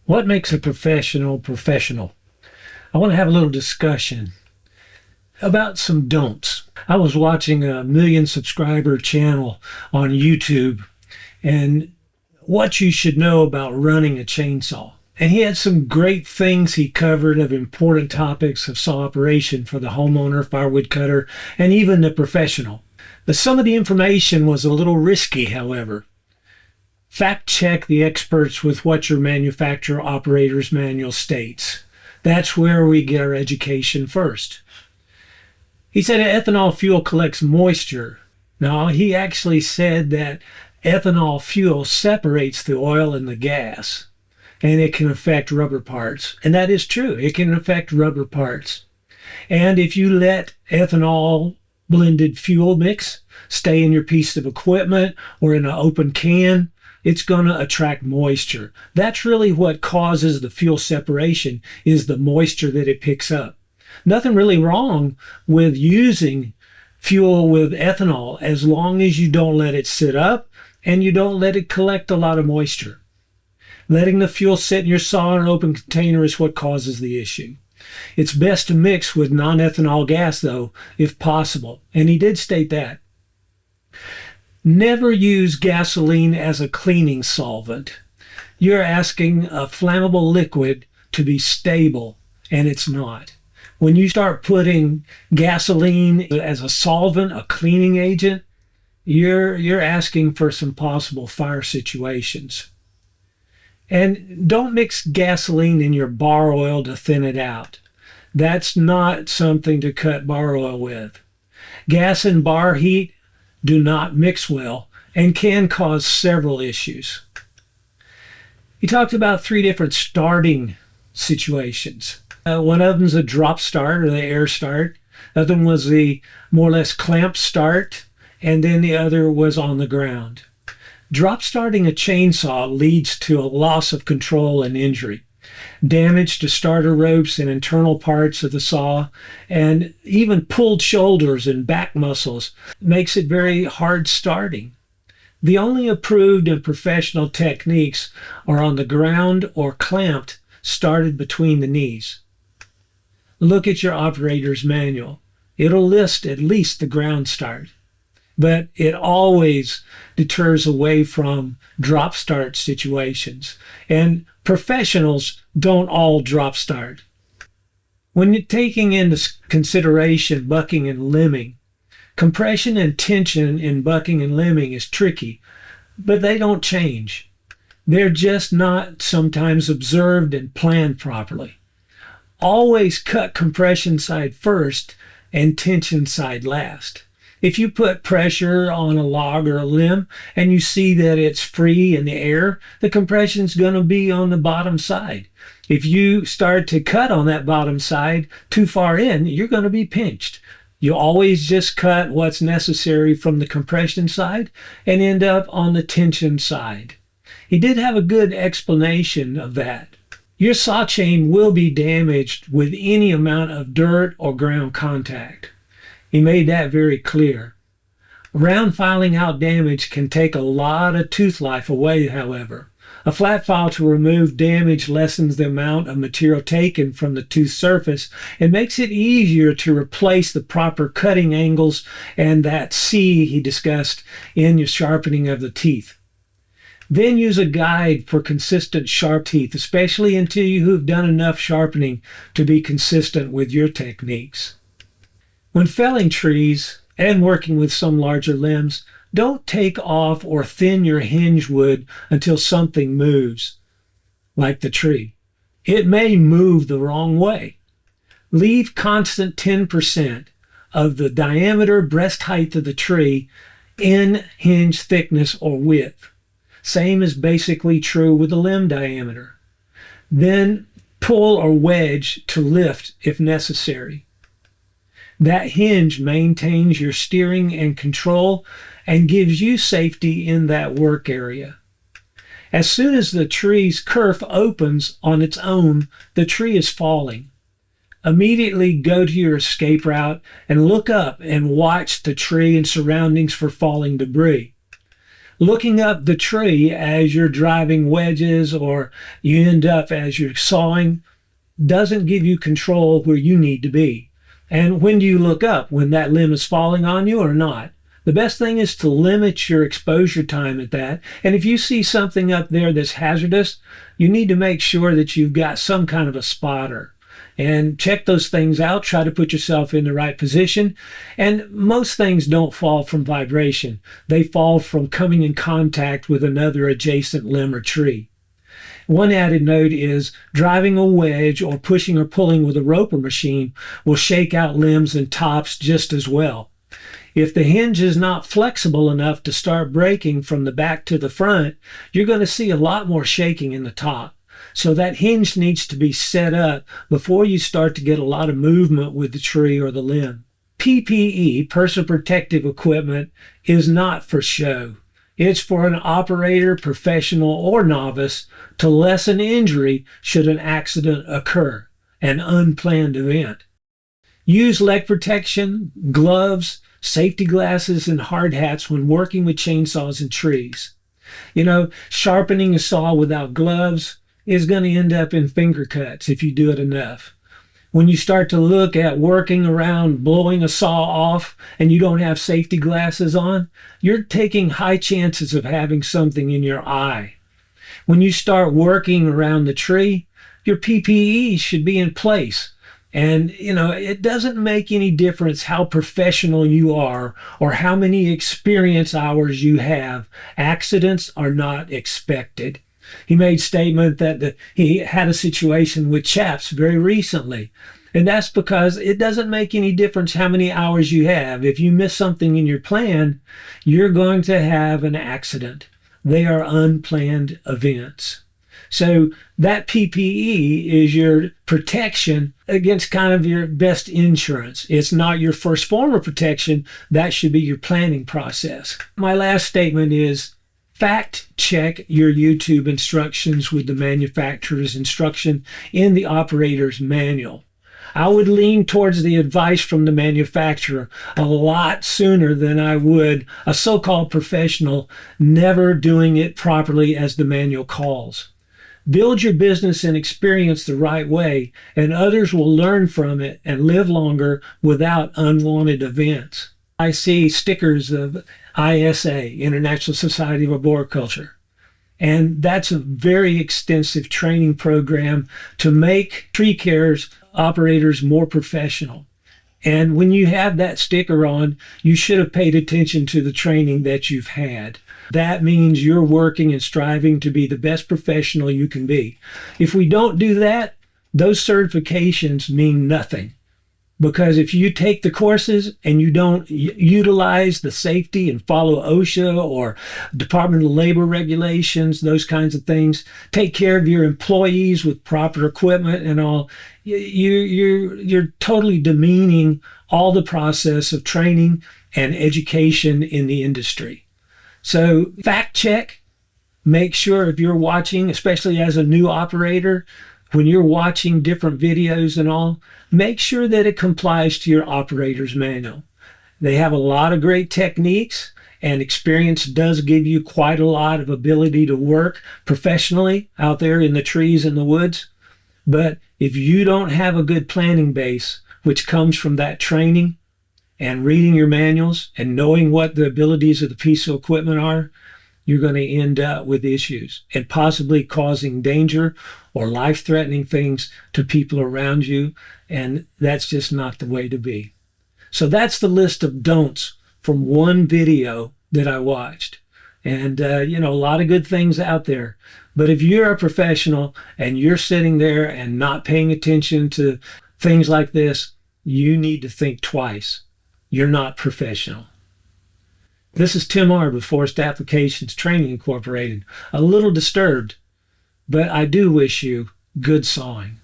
What makes a professional professional? I want to have a little discussion about some don'ts. I was watching a million subscriber channel on YouTube and what you should know about running a chainsaw. And he had some great things he covered of important topics of saw operation for the homeowner, firewood cutter, and even the professional. But some of the information was a little risky, however. Fact check the experts with what your manufacturer operator's manual states. That's where we get our education first. He said ethanol fuel collects moisture. Now, he actually said that ethanol fuel separates the oil and the gas, and it can affect rubber parts. And that is true. It can affect rubber parts. And if you let ethanol blended fuel mix stay in your piece of equipment or in an open can, it's going to attract moisture. That's really what causes the fuel separation, is the moisture that it picks up. Nothing really wrong with using fuel with ethanol as long as you don't let it sit up and you don't let it collect a lot of moisture. Letting the fuel sit in your saw in an open container is what causes the issue. It's best to mix with non-ethanol gas, though, if possible. And he did state that. Never use gasoline as a cleaning solvent. You're asking a flammable liquid to be stable, and it's not. When you start putting gasoline as a solvent, a cleaning agent, you're asking for some possible fire situations. And don't mix gasoline in your bar oil to thin it out. That's not something to cut bar oil with. Gas and bar heat do not mix well and can cause several issues. He talked about 3 different starting situations. One of them is a drop start, or the air start. The other one was the more or less clamp start, and then the other was on the ground. Drop starting a chainsaw leads to a loss of control and injury, damage to starter ropes and internal parts of the saw, and even pulled shoulders and back muscles makes it very hard starting. The only approved and professional techniques are on the ground or clamped, started between the knees. Look at your operator's manual. It'll list at least the ground start, but it always deters away from drop start situations. And professionals don't all drop start. When you're taking into consideration bucking and limbing, compression and tension in bucking and limbing is tricky, but they don't change. They're just not sometimes observed and planned properly. Always cut compression side first and tension side last. If you put pressure on a log or a limb and you see that it's free in the air, the compression's going to be on the bottom side. If you start to cut on that bottom side too far in, you're going to be pinched. You always just cut what's necessary from the compression side and end up on the tension side. He did have a good explanation of that. Your saw chain will be damaged with any amount of dirt or ground contact. He made that very clear. Round filing out damage can take a lot of tooth life away, however. A flat file to remove damage lessens the amount of material taken from the tooth surface and makes it easier to replace the proper cutting angles and that C he discussed in your sharpening of the teeth. Then use a guide for consistent sharp teeth, especially until you have done enough sharpening to be consistent with your techniques. When felling trees and working with some larger limbs, don't take off or thin your hinge wood until something moves, like the tree. It may move the wrong way. Leave constant 10% of the diameter breast height of the tree in hinge thickness or width. Same is basically true with the limb diameter. Then pull or wedge to lift if necessary. That hinge maintains your steering and control and gives you safety in that work area. As soon as the tree's kerf opens on its own, the tree is falling. Immediately go to your escape route and look up and watch the tree and surroundings for falling debris. Looking up the tree as you're driving wedges or you end up as you're sawing doesn't give you control where you need to be. And when do you look up? When that limb is falling on you or not? The best thing is to limit your exposure time at that. And if you see something up there that's hazardous, you need to make sure that you've got some kind of a spotter. And check those things out. Try to put yourself in the right position. And most things don't fall from vibration. They fall from coming in contact with another adjacent limb or tree. One added note is driving a wedge or pushing or pulling with a roper machine will shake out limbs and tops just as well. If the hinge is not flexible enough to start breaking from the back to the front, you're going to see a lot more shaking in the top. So that hinge needs to be set up before you start to get a lot of movement with the tree or the limb. PPE, personal protective equipment, is not for show. It's for an operator, professional, or novice to lessen injury should an accident occur, an unplanned event. Use leg protection, gloves, safety glasses, and hard hats when working with chainsaws and trees. Sharpening a saw without gloves is going to end up in finger cuts if you do it enough. When you start to look at working around blowing a saw off and you don't have safety glasses on, you're taking high chances of having something in your eye. When you start working around the tree, your PPE should be in place. And, it doesn't make any difference how professional you are or how many experience hours you have. Accidents are not expected. He made statement that he had a situation with chaps very recently. And that's because it doesn't make any difference how many hours you have. If you miss something in your plan, you're going to have an accident. They are unplanned events. So that PPE is your protection against kind of your best insurance. It's not your first form of protection. That should be your planning process. My last statement is, fact check your YouTube instructions with the manufacturer's instruction in the operator's manual. I would lean towards the advice from the manufacturer a lot sooner than I would a so-called professional never doing it properly as the manual calls. Build your business and experience the right way, and others will learn from it and live longer without unwanted events. I see stickers of ISA, International Society of Arboriculture. And that's a very extensive training program to make tree care operators more professional. And when you have that sticker on, you should have paid attention to the training that you've had. That means you're working and striving to be the best professional you can be. If we don't do that, those certifications mean nothing. Because if you take the courses and you don't utilize the safety and follow OSHA or Department of Labor regulations, those kinds of things, take care of your employees with proper equipment and all, you're totally demeaning all the process of training and education in the industry. So fact check, make sure if you're watching, especially as a new operator, when you're watching different videos and all, make sure that it complies to your operator's manual. They have a lot of great techniques, and experience does give you quite a lot of ability to work professionally out there in the trees and the woods. But if you don't have a good planning base, which comes from that training and reading your manuals and knowing what the abilities of the piece of equipment are, you're going to end up with issues and possibly causing danger or life-threatening things to people around you. And that's just not the way to be. So that's the list of don'ts from one video that I watched. And, a lot of good things out there. But if you're a professional and you're sitting there and not paying attention to things like this, you need to think twice. You're not professional. This is Tim Arb of Forest Applications Training Incorporated. A little disturbed, but I do wish you good sawing.